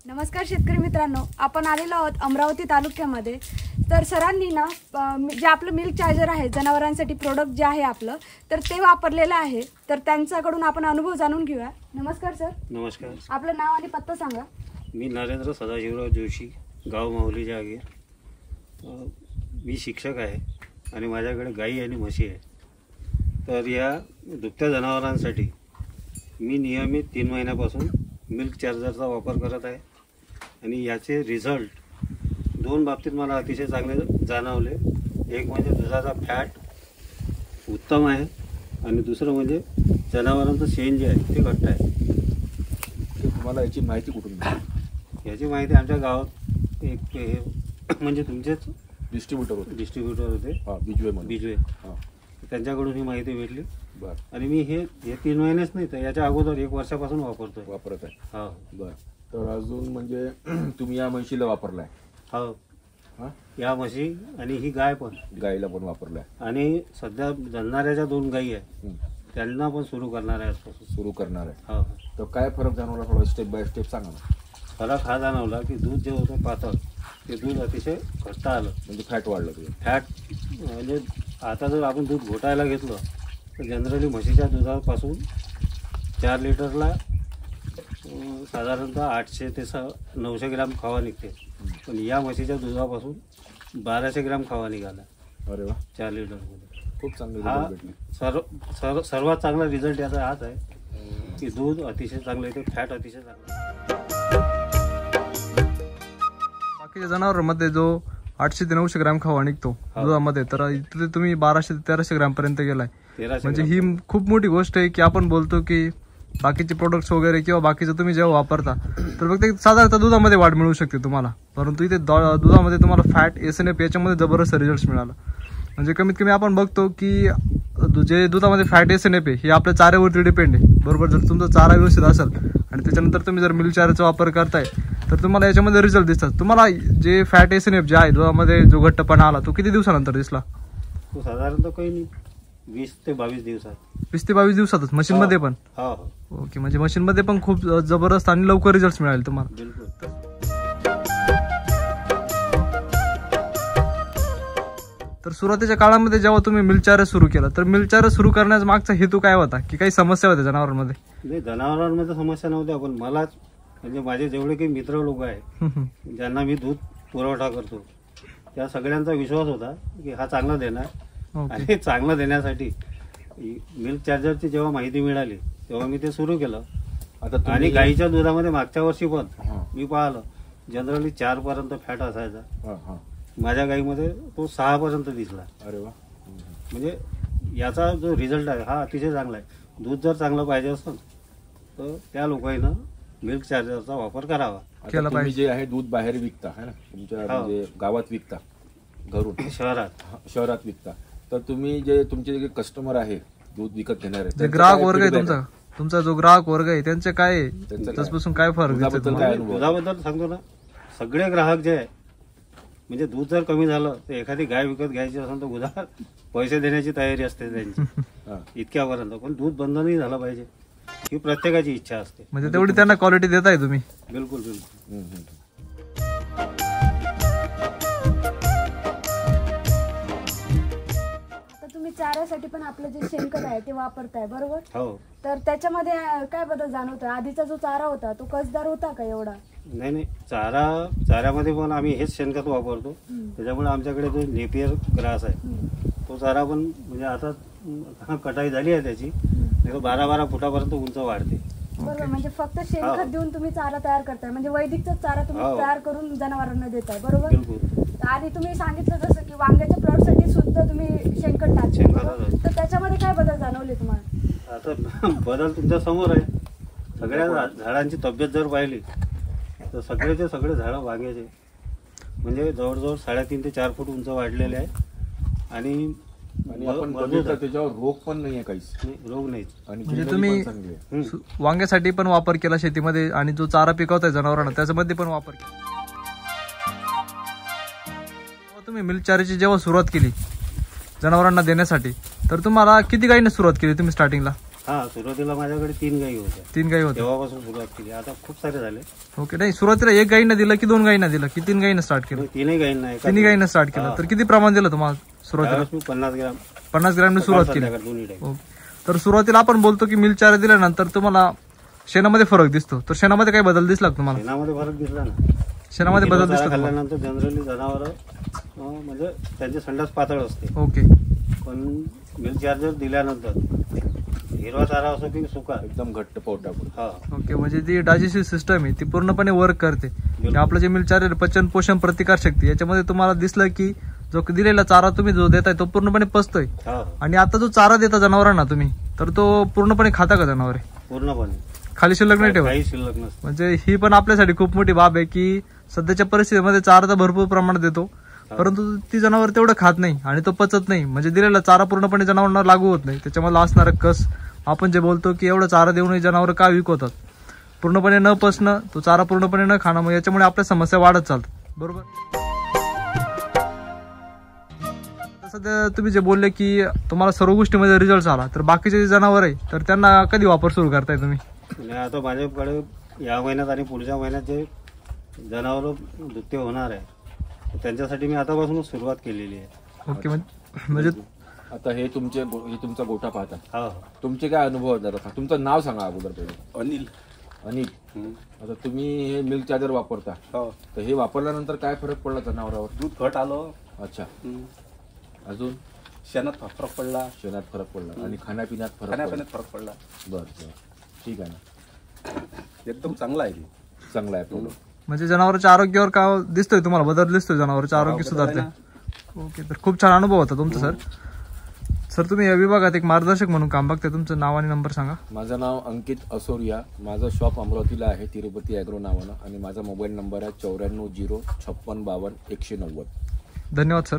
नमस्कार शेतकरी मित्रांनो, आपण आलेलो आहोत अमरावती तालुक्यामध्ये. तर सरांनी ना जे आपलं मिल्क चार्जर आहे जनावरांसाठी प्रोडक्ट जे आहे आपलं, तर ते वापरलेलं आहे. तर त्यांच्याकडून आपण अनुभव जाणून घेऊया. नमस्कार सर. नमस्कार. आपलं नाव आणि पत्ता सांगा. मी नरेंद्र सदाशिवराव जोशी, गाव माहुली जागीर. मी शिक्षक आहे आणि माझ्याकडे गाई आणि म्हशी आहे. तर या दुभत्या जनावरांसाठी मी नियमित 3 महिन्यापासून मिल्क चार्जरचा वापर करत आहे आणि याचे रिझल्ट 2 बाबतीत मला अतिशय चांगले जाणवले. एक म्हणजे दुधाचा फॅट उत्तम आहे आणि दुसरं म्हणजे जनावरांचं शेण जे आहे ते घट्ट आहे. तुम्हाला याची माहिती कुठून मिळाली? याची माहिती आमच्या गावात एक हे म्हणजे तुमचेच डिस्ट्रीब्युटर होते बिजवे त्यांच्याकडून ही माहिती भेटली. बरं. आणि मी हे 3 महिनेच नाही तर याच्या अगोदर 1 वर्षापासून वापरत आहे. हो. बरं. तर अजून म्हणजे तुम्ही या म्हशीला वापरलाय? हो. या म्हशी आणि ही गायला पण वापरलाय. आणि सध्या जणणाऱ्या ज्या 2 गायी आहे त्यांना पण सुरू करणार आहे. हो. तर काय फरक जाणवला? थोडा स्टेप बाय स्टेप सांगा ना. फरक हा जाणवला की दूध जे होतं पातळ ते दूध अतिशय घट्ट आलं. म्हणजे फॅट वाढलं. फॅट म्हणजे आता जर आपण दूध घोटायला घेतलं तर जनरली म्हशीच्या दुधापासून 4 लिटरला साधारणतः 800 ते 900 ग्रॅम खावा निघते. पण या म्हशीच्या दुधापासून 1200 ग्रॅम खावा निघाला. अरे वा. 4 लिटरमध्ये खूप चांगले हा सर्वात चांगला रिझल्ट याचा हाच आहे की दूध अतिशय चांगलं येते, फॅट अतिशय चांगलं. बाकीच्या जनावरांमध्ये जो 800 ते 900 ग्रॅम खावा निघतो दुधामध्ये, तर इथे तुम्ही 1200 ते 1300 ग्रॅम पर्यंत गेलाय. म्हणजे ही खूप मोठी गोष्ट आहे की आपण बोलतो की बाकीचे प्रोडक्ट्स वगैरे किंवा बाकीचं तुम्ही जेव्हा वापरता तर फक्त साधारणतः दुधामध्ये वाढ मिळू शकते तुम्हाला, परंतु इथे दुधामध्ये तुम्हाला फॅट, SNF याच्यामध्ये जबरदस्त रिझल्ट मिळाला. म्हणजे कमीत कमी आपण बघतो की जे दुधामध्ये फॅट, SNF आहे हे आपल्या चाऱ्यावरती डिपेंड आहे. बरोबर. जर तुमचा चारा व्यवस्थित असेल आणि त्याच्यानंतर तुम्ही जर मिल्क चार्जरचा वापर करताय तर तुम्हाला याच्यामध्ये रिझल्ट दिसतात. तुम्हाला जे फॅट, SNF जे आहे दुधामध्ये जो घट्टपणा आला तो किती दिवसानंतर दिसला? तो साधारणतः काही नाही 20 ते 22 दिवसात. 20 ते 22 दिवसातच मशीनमध्ये पण? हो. ओके. म्हणजे मशीनमध्ये पण खूप जबरदस्त आणि लवकर रिझल्ट मिळाले तुम्हाला. बिलकुल. तर सुरुवातीच्या काळामध्ये जेव्हा तुम्ही मिल्क चार्जर सुरू केलं तर मिल्क चार्जर सुरू करण्याचा मागचा हेतू काय होता? की काही समस्या होत्या जनावरांमध्ये? नाही, जनावरांमध्ये समस्या नव्हत्या, पण मलाच म्हणजे माझे जेवढे काही मित्र लोक आहे ज्यांना मी दूध पुरवठा करतो त्या सगळ्यांचा विश्वास होता की हा चांगला देणार. आणि चांगलं देण्यासाठी मिल्क चार्जरची जेव्हा माहिती मिळाली तेव्हा मी ते सुरू केलं. आणि गाईच्या दुधामध्ये मागच्या वर्षी पण मी पाहिलं जनरली 4 पर्यंत फॅट असायचा. माझ्या गाईमध्ये तो 6 पर्यंत दिसला. अरे वा. म्हणजे याचा जो रिझल्ट आहे हा अतिशय चांगला आहे. दूध जर चांगलं पाहिजे असेल तर त्या लोकांना मिल्क चार्जरचा वापर करावा. तुम्ही जे आहे दूध बाहेर विकता है ना, तुमच्या म्हणजे गावात विकता, घरून शहरात विकता, तर तुम्ही जे तुमचे जे कस्टमर आहे दूध विकत घेणारे, जे ग्राहक वर्ग आहे तुमचा जो ग्राहक वर्ग आहे त्यांचे काय त्याच्यापासून काय फरक? दुधाबद्दल सांगतो ना, सगळे ग्राहक जे आहे म्हणजे दूध जर कमी झालं तर एखादी गाय विकत घ्यायची असेल तर उधार पैसे देण्याची तयारी असते त्यांची इतक्यापर्यंत. पण दूध बंद नाही झालं पाहिजे ही प्रत्येकाची इच्छा असते. म्हणजे तेवढी त्यांना क्वालिटी देताय तुम्ही? बिलकुल. तुम्ही चाऱ्यासाठी पण आपलं जे शेणखत आहे ते वापरताय, बरोबर? हो. तर त्याच्यामध्ये काय बदल जाणवतोय? आधीचा जो चारा होता तो कसदार होता का एवढा? नाही, चाऱ्यामध्ये पण आम्ही हेच शेणखत वापरतो. त्याच्यामुळे आमच्याकडे जो नेपियर ग्रास आहे तो चारा पण म्हणजे आता कटाई झाली आहे त्याची, 12-12 फुटापर्यंत उंच वाढते. बरोबर. म्हणजे फक्त शेणखत देऊन तुम्ही चारा तयार करताय, म्हणजे वैदिकचा चारा तुम्ही तयार करून जनावरांना देताय, बरोबर? आणि तुम्ही सांगितलं जसं की वांग्याच्या प्लॉटसाठी सुद्धा तुम्ही शेणखत टाकता, तर त्याच्यामध्ये काय बदल जाणवले तुम्हाला? आता बदल तुमच्या समोर आहे. सगळ्या झाडांची तब्येत जर पाहिली तर सगळेचे सगळे झाडं वांग्याचे म्हणजे जवळजवळ 3.5 ते 4 फूट उंच वाढलेले आहे. आणि आपण बघितलं त्याच्यावर रोग पण नाहीये, काहीच रोग नाही. म्हणजे तुम्ही वांग्यासाठी पण वापर केला शेतीमध्ये आणि जो चारा पिकवताय जनावरांना त्याच्यामध्ये पण वापर केला. तुम्ही मिल्क चार्जरची जेव्हा सुरुवात केली जनावरांना देण्यासाठी तर तुम्हाला किती गायीने सुरुवात केली तुम्ही स्टार्टिंगला? हा, सुरुवातीला माझ्याकडे 3 गायी होत्या. 3 गायी होत्या. तेव्हापासून सुरुवात केली. आता खूप सारे झाले. ओके. नाही, सुरुवातीला 1 गायीनं दिलं की 2 गायीनं दिलं की 3 गायीनं स्टार्ट केलं? 3 गायींना. 3 गायीनं स्टार्ट केलं. तर किती प्रमाण दिलं तुम्हाला सुरुवातीला? 50 ग्रॅम. 50 ग्रॅमने सुरुवात केली. दोन्ही टाइम. ओके. तर सुरुवातीला आपण बोलतो की मिल्क चारा दिल्यानंतर तुम्हाला शेणामध्ये फरक दिसतो. तर शेणामध्ये काही बदल दिसला का तुम्हाला? शेणामध्ये फरक दिसला ना. शेणामध्ये बदल दिसला खाल्ल्यानंतर जनरली जनावर म्हणजे त्यांचे संडास पातळ असते. ओके. पण मिल्क चार्जर दिल्यानंतर हिरवा चारा असो की सुका एकदम घट्ट पोटापुढे. हा. ओके. म्हणजे जी डायजेस्टिव्ह सिस्टम आहे ती पूर्णपणे वर्क करते. आपलं जे मिल्क चार्जर पचन पोषण प्रतिकार शक्ती याच्यामध्ये तुम्हाला दिसलं की जो दिलेला चारा तुम्ही जो देताय तो पूर्णपणे पचतोय. आणि आता जो चारा देता जनावरांना तुम्ही तर तो पूर्णपणे खाता का जनावरे? पूर्णपणे. खाली शिल्लक नाही ठेवत? काही शिल्लक नसते. म्हणजे ही पण आपल्यासाठी खूप मोठी बाब आहे की सध्याच्या परिस्थितीमध्ये चारा तर भरपूर प्रमाणात देतो परंतु ती जनावर तेवढं खात नाही आणि तो पचत नाही. म्हणजे दिलेला चारा पूर्णपणे जनावरांना लागू होत नाही. त्याच्यामध्ये असणारं कस आपण जे बोलतो की एवढं चारा देऊनही जनावर का वीक होतात, पूर्णपणे न पचणं, तो चारा पूर्णपणे न खाणं, मग याच्यामुळे आपल्या समस्या वाढत चालतात. बरोबर. सध्या तुम्ही जे बोलले की तुम्हाला सर्व गोष्टीमध्ये रिझल्ट आला तर बाकीचे जे जनावर आहे तर त्यांना कधी वापर सुरू करताय तुम्ही? आता माझ्याकडे या महिन्यात आणि पुढच्या महिन्यात जे जनावर दुभते होणार आहे त्यांच्यासाठी मी आतापासूनच सुरुवात केलेली आहे. ओके. म्हणजे आता हे तुमचा गोठा पाहता. हा. तुमचे काय अनुभव आहेत? तुमचं नाव सांगा अगोदर पहिले. अनिल. आता तुम्ही हे मिल्क चार्जर वापरता तर हे वापरल्यानंतर काय फरक पडला जनावरावर? दूध घट आलं. अच्छा. अजून शेणात फरक पडला. शेणात फरक पडला आणि खाण्यापिण्यात फरक पडला. बरं, ठीक आहे ना. एकदम चांगला आहे. चांगला आहे प्रोडक्ट. म्हणजे जनावरांच्या आरोग्यावर का दिसतोय तुम्हाला बदल दिसतोय? जनावरांचे आरोग्य सुधारते. ओके. तर खूप छान अनुभव होता तुमचा सर. सर तुम्ही या विभागात एक मार्गदर्शक म्हणून काम बघताय. तुमचं नाव आणि नंबर सांगा. माझं नाव अंकित असोरिया. माझं शॉप अमरावतीला आहे तिरुपती ॲग्रो नावानं आणि माझा मोबाईल नंबर आहे 94 0 56 52 190. धन्यवाद सर.